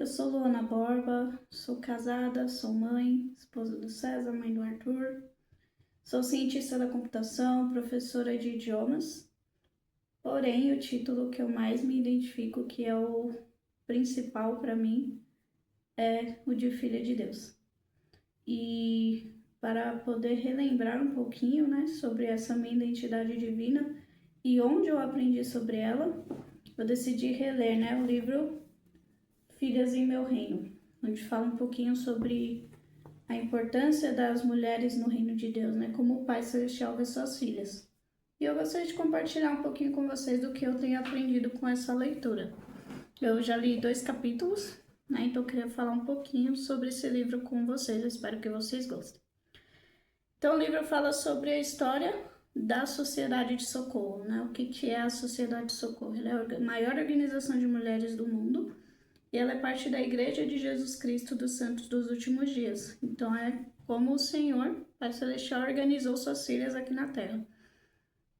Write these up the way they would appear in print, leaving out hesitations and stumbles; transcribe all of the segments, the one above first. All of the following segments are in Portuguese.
Eu sou Luana Borba, sou casada, sou mãe, esposa do César, mãe do Arthur. Sou cientista da computação, professora de idiomas. Porém, o título que eu mais me identifico, que é o principal para mim, é o de filha de Deus. E para poder relembrar um pouquinho, né, sobre essa minha identidade divina e onde eu aprendi sobre ela, eu decidi reler, né, o livro Filhas em Meu Reino, onde fala um pouquinho sobre a importância das mulheres no reino de Deus, né? Como o Pai Celestial vê suas filhas. E eu gostaria de compartilhar um pouquinho com vocês do que eu tenho aprendido com essa leitura. Eu já li 2 capítulos, né? Então eu queria falar um pouquinho sobre esse livro com vocês. Eu espero que vocês gostem. Então o livro fala sobre a história da Sociedade de Socorro, né? O que é a Sociedade de Socorro? Ela é a maior organização de mulheres do mundo. E ela é parte da Igreja de Jesus Cristo dos Santos dos Últimos Dias. Então é como o Senhor, Pai Celestial, organizou suas filhas aqui na Terra.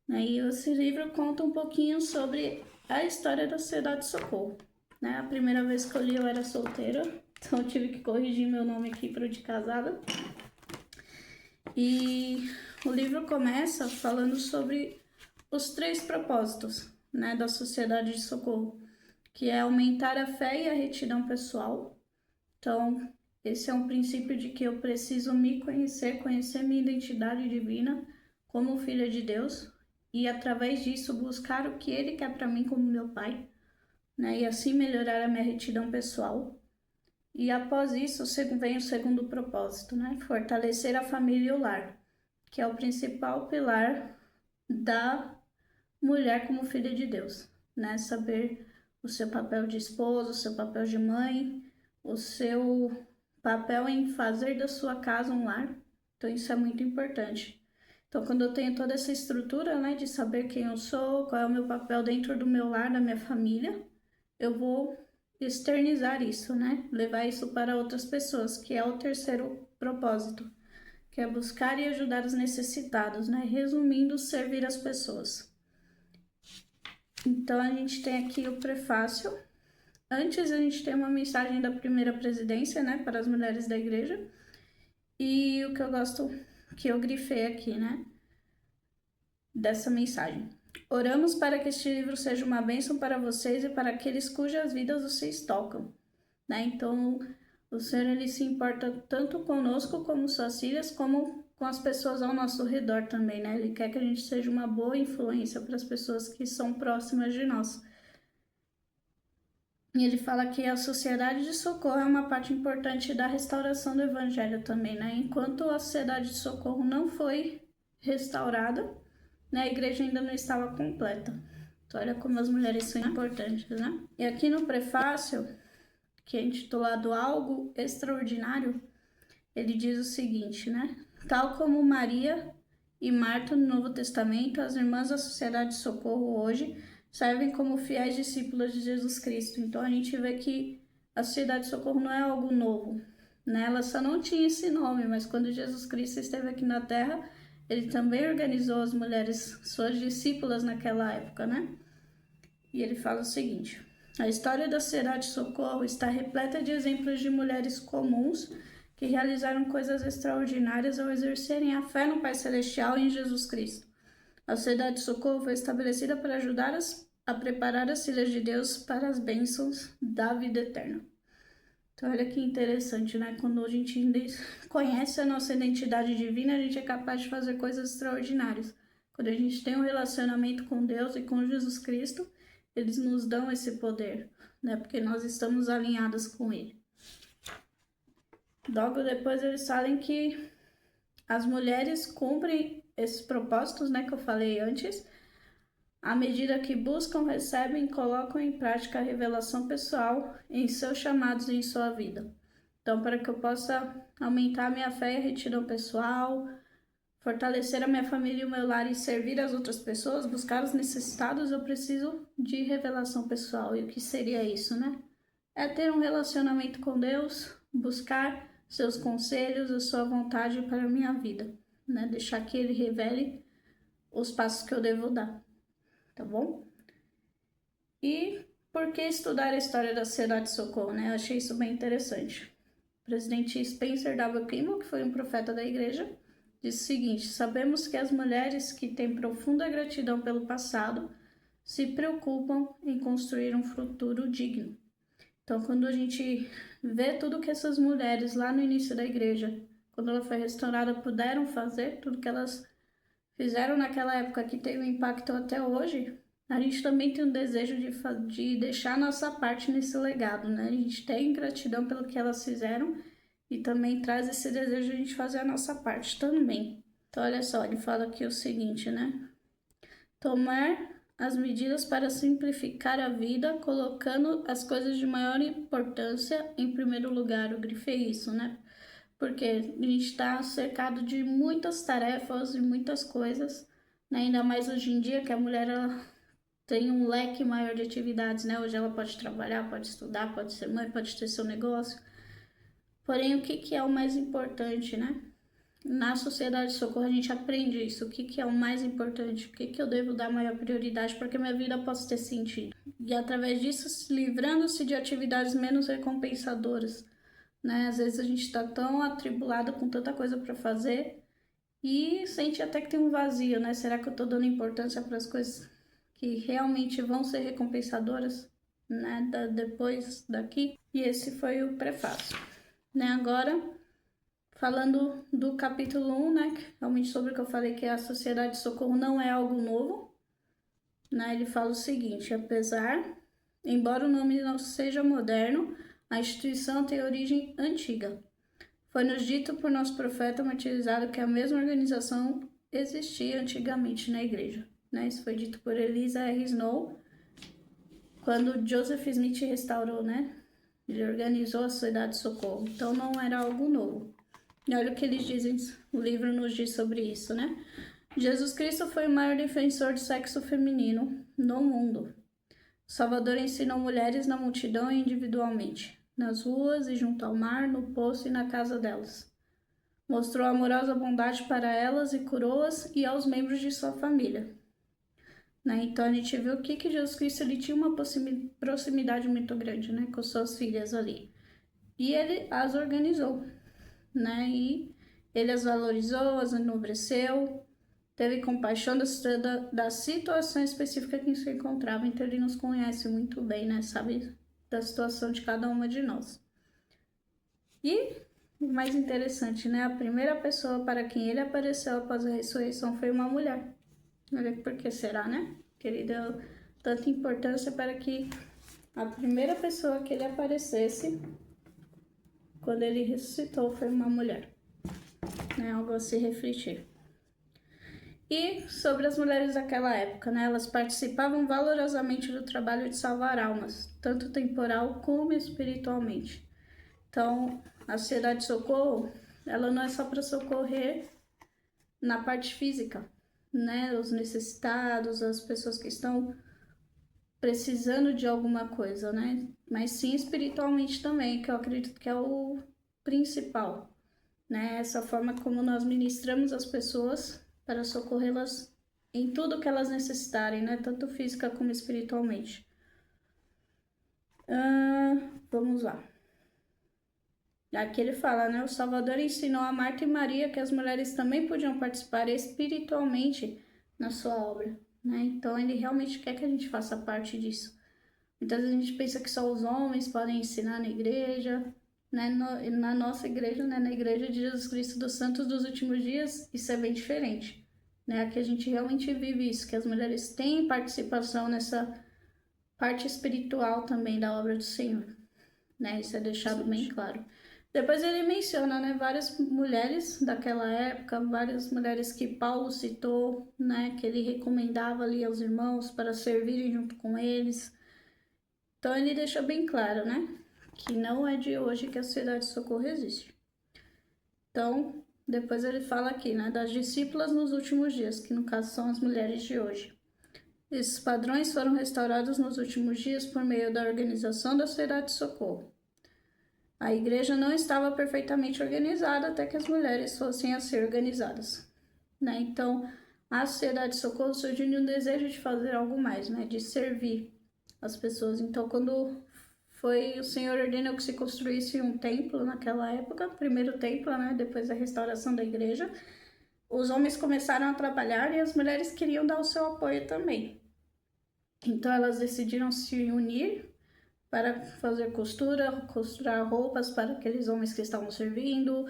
E esse livro conta um pouquinho sobre a história da Sociedade de Socorro. A primeira vez que eu li eu era solteira, então eu tive que corrigir meu nome aqui para o de casada. E o livro começa falando sobre os 3 propósitos, da Sociedade de Socorro, que é aumentar a fé e a retidão pessoal. Então, esse é um princípio de que eu preciso me conhecer minha identidade divina como filha de Deus e, através disso, buscar o que Ele quer para mim como meu Pai, e assim melhorar a minha retidão pessoal. E após isso, vem o segundo propósito, fortalecer a família e o lar, que é o principal pilar da mulher como filha de Deus, saber o seu papel de esposa, o seu papel de mãe, o seu papel em fazer da sua casa um lar. Então isso é muito importante. Então quando eu tenho toda essa estrutura, de saber quem eu sou, qual é o meu papel dentro do meu lar, da minha família, eu vou externizar isso, levar isso para outras pessoas, que é o terceiro propósito, que é buscar e ajudar os necessitados, resumindo, servir as pessoas. Então, a gente tem aqui o prefácio. Antes, a gente tem uma mensagem da primeira presidência, para as mulheres da igreja. E o que eu gosto, que eu grifei aqui, dessa mensagem. Oramos para que este livro seja uma bênção para vocês e para aqueles cujas vidas vocês tocam. Então, o Senhor, Ele se importa tanto conosco, como suas filhas, como com as pessoas ao nosso redor também, Ele quer que a gente seja uma boa influência para as pessoas que são próximas de nós. E ele fala que a Sociedade de Socorro é uma parte importante da restauração do Evangelho também, Enquanto a Sociedade de Socorro não foi restaurada, a igreja ainda não estava completa. Então, olha como as mulheres são importantes, E aqui no prefácio, que é intitulado Algo Extraordinário, ele diz o seguinte, Tal como Maria e Marta no Novo Testamento, as irmãs da Sociedade de Socorro hoje servem como fiéis discípulas de Jesus Cristo. Então a gente vê que a Sociedade de Socorro não é algo novo, Ela só não tinha esse nome, mas quando Jesus Cristo esteve aqui na Terra, Ele também organizou as mulheres, suas discípulas naquela época, E ele fala o seguinte: a história da Sociedade de Socorro está repleta de exemplos de mulheres comuns que realizaram coisas extraordinárias ao exercerem a fé no Pai Celestial e em Jesus Cristo. A Sociedade de Socorro foi estabelecida para ajudar a preparar as filhas de Deus para as bênçãos da vida eterna. Então, olha que interessante, Quando a gente conhece a nossa identidade divina, a gente é capaz de fazer coisas extraordinárias. Quando a gente tem um relacionamento com Deus e com Jesus Cristo, eles nos dão esse poder, Porque nós estamos alinhadas com Ele. Logo depois eles falam que as mulheres cumprem esses propósitos, que eu falei antes, à medida que buscam, recebem e colocam em prática a revelação pessoal em seus chamados e em sua vida. Então, para que eu possa aumentar a minha fé e a retidão pessoal, fortalecer a minha família e o meu lar e servir as outras pessoas, buscar os necessitados, eu preciso de revelação pessoal. E o que seria isso, É ter um relacionamento com Deus, buscar seus conselhos, a sua vontade para a minha vida, Deixar que Ele revele os passos que eu devo dar, tá bom? E por que estudar a história da Sociedade de Socorro, né? Eu achei isso bem interessante. O presidente Spencer W. Kimball, que foi um profeta da igreja, disse o seguinte: sabemos que as mulheres que têm profunda gratidão pelo passado se preocupam em construir um futuro digno. Então, quando a gente vê tudo que essas mulheres lá no início da igreja, quando ela foi restaurada, puderam fazer, tudo que elas fizeram naquela época que tem um impacto até hoje, a gente também tem um desejo de deixar nossa parte nesse legado, né? A gente tem gratidão pelo que elas fizeram e também traz esse desejo de a gente fazer a nossa parte também. Então, olha só, ele fala aqui o seguinte, né? Tomar as medidas para simplificar a vida, colocando as coisas de maior importância em primeiro lugar. Eu grifei isso, né? Porque a gente está cercado de muitas tarefas e muitas coisas, né? Ainda mais hoje em dia que a mulher ela tem um leque maior de atividades, né? Hoje ela pode trabalhar, pode estudar, pode ser mãe, pode ter seu negócio. Porém, o que é o mais importante, né? Na Sociedade de Socorro a gente aprende isso, o que é o mais importante, o que eu devo dar maior prioridade para que minha vida possa ter sentido. E através disso, livrando-se de atividades menos recompensadoras, né? Às vezes a gente está tão atribulado com tanta coisa para fazer e sente até que tem um vazio, né? Será que eu estou dando importância para as coisas que realmente vão ser recompensadoras, né? Depois daqui? E esse foi o prefácio, né? Agora, falando do capítulo 1, né? Realmente sobre o que eu falei, que a Sociedade de Socorro não é algo novo, né? Ele fala o seguinte: embora o nome não seja moderno, a instituição tem origem antiga. Foi-nos dito por nosso profeta martirizado que a mesma organização existia antigamente na igreja, né? Isso foi dito por Eliza R. Snow, quando Joseph Smith restaurou, né? Ele organizou a Sociedade de Socorro. Então não era algo novo. E olha o que eles dizem, o livro nos diz sobre isso, né? Jesus Cristo foi o maior defensor do sexo feminino no mundo. O Salvador ensinou mulheres na multidão e individualmente, nas ruas e junto ao mar, no poço e na casa delas. Mostrou amorosa bondade para elas e curou-as e aos membros de sua família. Né? Então a gente viu que Jesus Cristo ele tinha uma proximidade muito grande, né, com suas filhas ali. E ele as organizou, né? E ele as valorizou, as enobreceu, teve compaixão da situação específica que se encontrava. Então ele nos conhece muito bem, né? Sabe da situação de cada uma de nós. E o mais interessante, né? A primeira pessoa para quem ele apareceu após a ressurreição foi uma mulher. Olha por que será, né? Que ele deu tanta importância para que a primeira pessoa que ele aparecesse quando ele ressuscitou foi uma mulher. Né? Algo a se refletir. E sobre as mulheres daquela época, né? Elas participavam valorosamente do trabalho de salvar almas, tanto temporal como espiritualmente. Então, a Sociedade de Socorro, ela não é só para socorrer na parte física, né? Os necessitados, as pessoas que estão precisando de alguma coisa, né? Mas sim espiritualmente também, que eu acredito que é o principal, né? Essa forma como nós ministramos as pessoas para socorrê-las em tudo que elas necessitarem, né? Tanto física como espiritualmente. Vamos lá. Aqui ele fala, né? O Salvador ensinou a Marta e Maria que as mulheres também podiam participar espiritualmente na sua obra, né? Então ele realmente quer que a gente faça parte disso. Muitas vezes a gente pensa que só os homens podem ensinar na igreja, né? Na nossa igreja, né? Na igreja de Jesus Cristo dos Santos dos Últimos Dias, isso é bem diferente, né? Aqui a gente realmente vive isso, que as mulheres têm participação nessa parte espiritual também da obra do Senhor, né? Isso é deixado bem claro. Depois ele menciona, né, várias mulheres daquela época, várias mulheres que Paulo citou, né, que ele recomendava ali aos irmãos para servirem junto com eles. Então ele deixa bem claro, né, que não é de hoje que a Sociedade de Socorro existe. Então, depois ele fala aqui, né, das discípulas nos últimos dias, que no caso são as mulheres de hoje. Esses padrões foram restaurados nos últimos dias por meio da organização da Sociedade de Socorro. A igreja não estava perfeitamente organizada até que as mulheres fossem a ser organizadas, né? Então, a Sociedade de Socorro surgiu de um desejo de fazer algo mais, né? De servir, as pessoas. Então, quando foi, o Senhor ordenou que se construísse um templo naquela época, primeiro templo, né, depois da restauração da igreja, os homens começaram a trabalhar e as mulheres queriam dar o seu apoio também. Então, elas decidiram se unir para fazer costura, costurar roupas para aqueles homens que estavam servindo,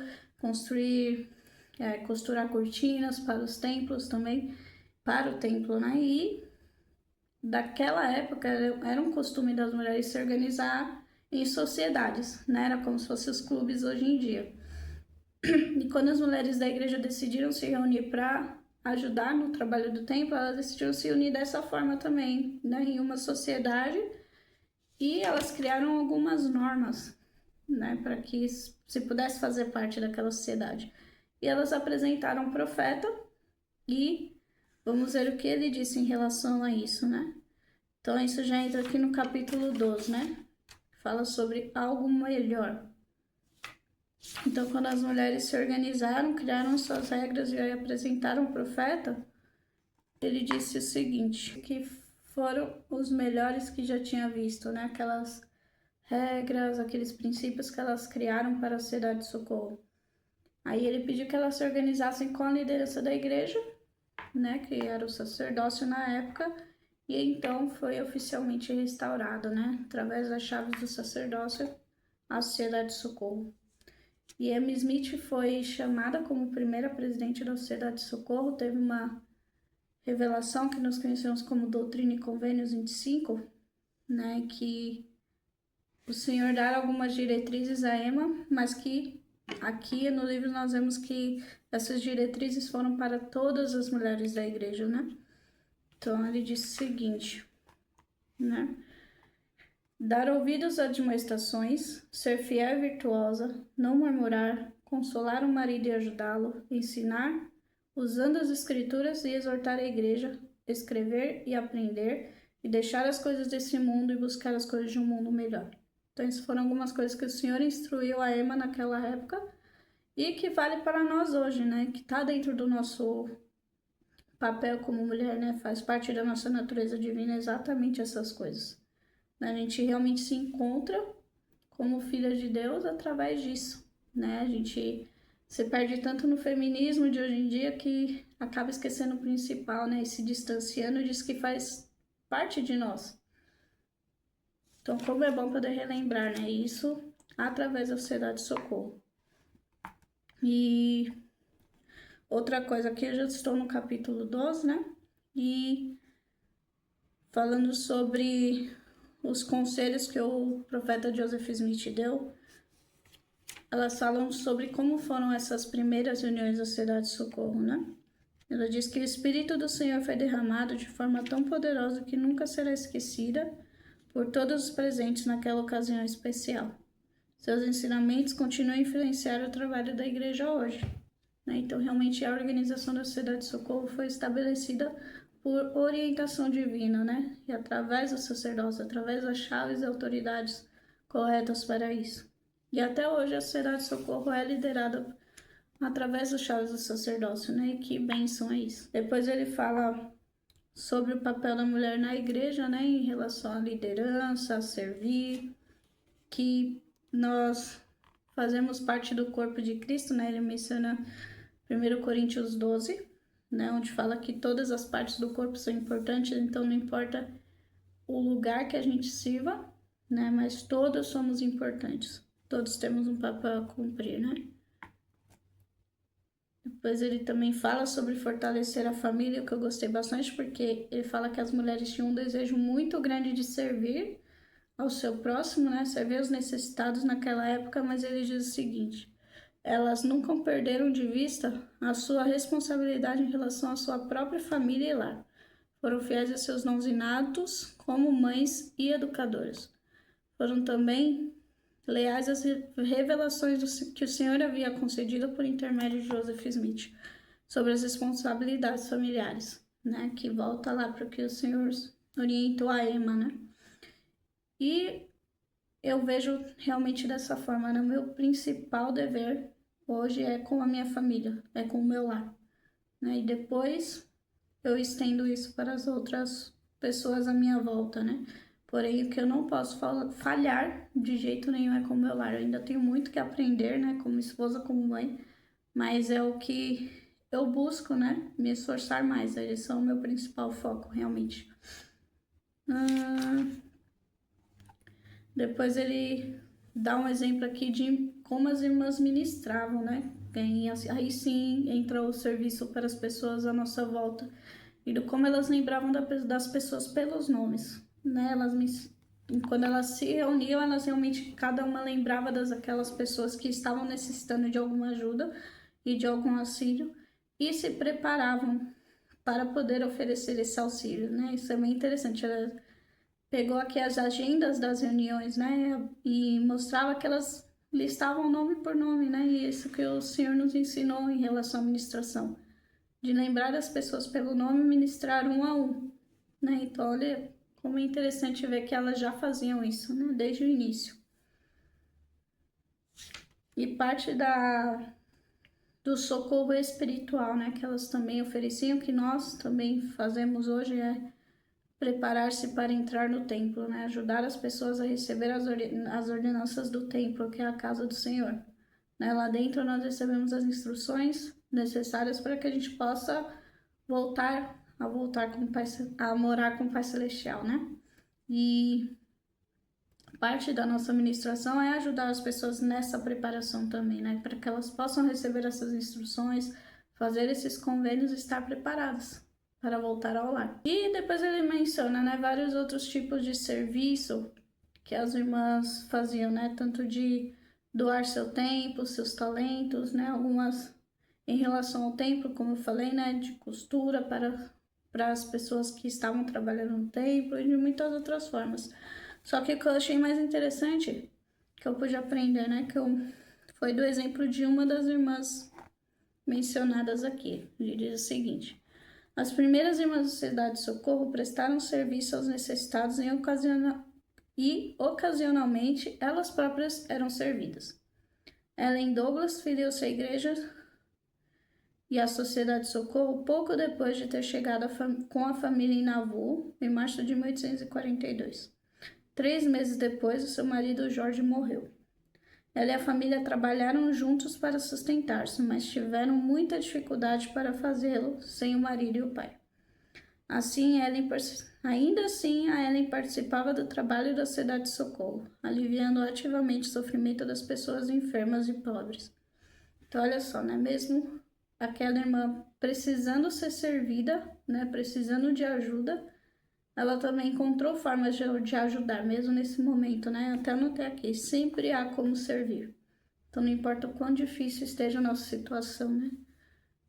costurar cortinas para os templos também, para o templo, né? E daquela época era um costume das mulheres se organizar em sociedades, né? Era como se fossem os clubes hoje em dia. E quando as mulheres da igreja decidiram se reunir para ajudar no trabalho do templo, elas decidiram se unir dessa forma também, né? Em uma sociedade. E elas criaram algumas normas, né, para que se pudesse fazer parte daquela sociedade. E elas apresentaram um profeta e vamos ver o que ele disse em relação a isso, né? Então, isso já entra aqui no capítulo 12, né? Fala sobre algo melhor. Então, quando as mulheres se organizaram, criaram suas regras e aí apresentaram o profeta, ele disse o seguinte, que foram os melhores que já tinha visto, né? Aquelas regras, aqueles princípios que elas criaram para a sociedade de socorro. Aí ele pediu que elas se organizassem com a liderança da igreja, né? Que era o sacerdócio na época, e então foi oficialmente restaurado, né? Através das chaves do sacerdócio, a sociedade de socorro. E Amy Smith foi chamada como primeira presidente da sociedade de socorro, teve uma revelação que nós conhecemos como Doutrina e Convênios 25, né, que o Senhor dá algumas diretrizes a Emma, mas que aqui no livro nós vemos que essas diretrizes foram para todas as mulheres da igreja, né? Então ele disse o seguinte, né? Dar ouvidos às admoestações, ser fiel e virtuosa, não murmurar, consolar o marido e ajudá-lo, ensinar, usando as escrituras e exortar a igreja, escrever e aprender, e deixar as coisas desse mundo e buscar as coisas de um mundo melhor. Então, essas foram algumas coisas que o Senhor instruiu a Emma naquela época e que vale para nós hoje, né? Que está dentro do nosso papel como mulher, né? Faz parte da nossa natureza divina exatamente essas coisas. A gente realmente se encontra como filha de Deus através disso, né? A gente se perde tanto no feminismo de hoje em dia que acaba esquecendo o principal, né? E se distanciando disso que faz parte de nós. Então, como é bom poder relembrar, né? Isso através da sociedade de socorro. E outra coisa, aqui eu já estou no capítulo 12, né? E falando sobre os conselhos que o profeta Joseph Smith deu, elas falam sobre como foram essas primeiras reuniões da sociedade de socorro, né? Ela diz que o Espírito do Senhor foi derramado de forma tão poderosa que nunca será esquecida por todos os presentes naquela ocasião especial. Seus ensinamentos continuam a influenciar o trabalho da igreja hoje, né? Então, realmente, a organização da sociedade de socorro foi estabelecida por orientação divina, né? E através do sacerdócio, através das chaves e autoridades corretas para isso. E até hoje a sociedade de socorro é liderada através das chaves do sacerdócio, né? E que bênção é isso. Depois ele fala sobre o papel da mulher na igreja, né? Em relação à liderança, a servir, que nós fazemos parte do corpo de Cristo, né? Ele menciona 1 Coríntios 12, né? Onde fala que todas as partes do corpo são importantes, então não importa o lugar que a gente sirva, né? Mas todos somos importantes. Todos temos um papel a cumprir, né? Depois ele também fala sobre fortalecer a família, que eu gostei bastante, porque ele fala que as mulheres tinham um desejo muito grande de servir ao seu próximo, né? Servir os necessitados naquela época, mas ele diz o seguinte: elas nunca perderam de vista a sua responsabilidade em relação à sua própria família e lar. Foram fiéis a seus dons inatos como mães e educadoras. Foram também leais às revelações que o Senhor havia concedido por intermédio de Joseph Smith sobre as responsabilidades familiares, né? Que volta lá para o que o Senhor orientou a Emma, né? E eu vejo realmente dessa forma, né? O meu principal dever hoje é com a minha família, é com o meu lar, né? E depois eu estendo isso para as outras pessoas à minha volta, né? Porém, o que eu não posso falhar de jeito nenhum é com o meu lar. Eu ainda tenho muito que aprender, né, como esposa, como mãe, mas é o que eu busco, né, me esforçar mais. Eles são o meu principal foco, realmente. Depois ele dá um exemplo aqui de como as irmãs ministravam, né? Aí sim entra o serviço para as pessoas à nossa volta e do como elas lembravam das pessoas pelos nomes, né? Quando elas se reuniam, elas realmente, cada uma lembrava aquelas pessoas que estavam necessitando de alguma ajuda e de algum auxílio e se preparavam para poder oferecer esse auxílio, né? Isso é bem interessante. Ela pegou aqui as agendas das reuniões, né? E mostrava que elas listavam nome por nome, né? E isso que o Senhor nos ensinou em relação à ministração, de lembrar as pessoas pelo nome e ministrar um a um, né? Então, olha como é interessante ver que elas já faziam isso, né? Desde o início. E parte do socorro espiritual, né? Que elas também ofereciam, que nós também fazemos hoje, é preparar-se para entrar no templo, né? Ajudar as pessoas a receber as ordenanças do templo, que é a casa do Senhor. Né? Lá dentro nós recebemos as instruções necessárias para que a gente possa voltar com o Pai, a morar com o Pai Celestial, né? E parte da nossa ministração é ajudar as pessoas nessa preparação também, né? Para que elas possam receber essas instruções, fazer esses convênios e estar preparadas para voltar ao lar. E depois ele menciona, né, vários outros tipos de serviço que as irmãs faziam, né? Tanto de doar seu tempo, seus talentos, né? Algumas em relação ao templo, como eu falei, né? De costura para as pessoas que estavam trabalhando no templo e de muitas outras formas. Só que o que eu achei mais interessante, que eu pude aprender, né? Foi do exemplo de uma das irmãs mencionadas aqui. Ele diz o seguinte: as primeiras irmãs da Sociedade de Socorro prestaram serviço aos necessitados e ocasionalmente elas próprias eram servidas. Ellen Douglas filiou-se à igreja e à Sociedade de Socorro pouco depois de ter chegado com a família em Nauvoo, em março de 1842. 3 meses depois, o seu marido Jorge morreu. Ela e a família trabalharam juntos para sustentar-se, mas tiveram muita dificuldade para fazê-lo sem o marido e o pai. Ainda assim, a Ellen participava do trabalho da Sociedade de Socorro, aliviando ativamente o sofrimento das pessoas enfermas e pobres. Então, olha só, né? Mesmo aquela irmã precisando ser servida, né? Precisando de ajuda, ela também encontrou formas de ajudar, mesmo nesse momento, né? Até anotei aqui, sempre há como servir. Então, não importa o quão difícil esteja a nossa situação, né?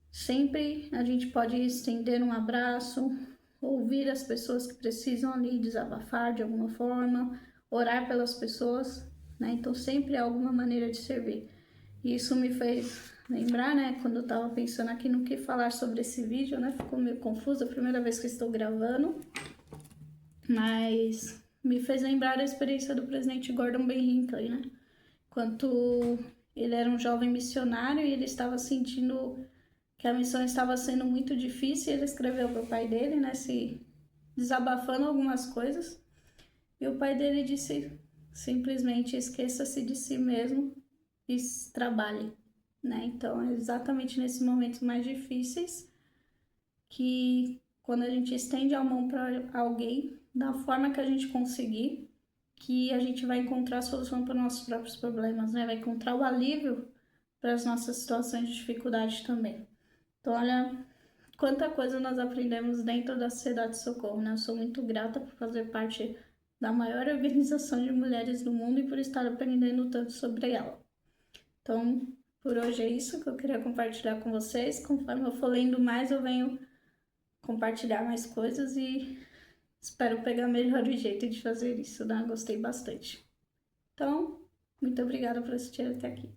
Sempre a gente pode estender um abraço, ouvir as pessoas que precisam ali desabafar de alguma forma, orar pelas pessoas, né? Então, sempre há alguma maneira de servir. E isso me fez lembrar, né? Quando eu tava pensando aqui no que falar sobre esse vídeo, né? Ficou meio confuso, a primeira vez que estou gravando. Mas me fez lembrar a experiência do presidente Gordon B. Hinckley, né? Enquanto ele era um jovem missionário e ele estava sentindo que a missão estava sendo muito difícil, ele escreveu para o pai dele, né? Se desabafando algumas coisas. E o pai dele disse simplesmente: esqueça-se de si mesmo e trabalhe, né? Então, é exatamente nesses momentos mais difíceis que, quando a gente estende a mão para alguém, da forma que a gente conseguir, que a gente vai encontrar a solução para os nossos próprios problemas, né? Vai encontrar o alívio para as nossas situações de dificuldade também. Então, olha quanta coisa nós aprendemos dentro da Sociedade de Socorro, né? Eu sou muito grata por fazer parte da maior organização de mulheres do mundo e por estar aprendendo tanto sobre ela. Então, por hoje é isso que eu queria compartilhar com vocês. Conforme eu for lendo mais, eu venho compartilhar mais coisas e espero pegar melhor o jeito de fazer isso, né? Gostei bastante. Então, muito obrigada por assistir até aqui.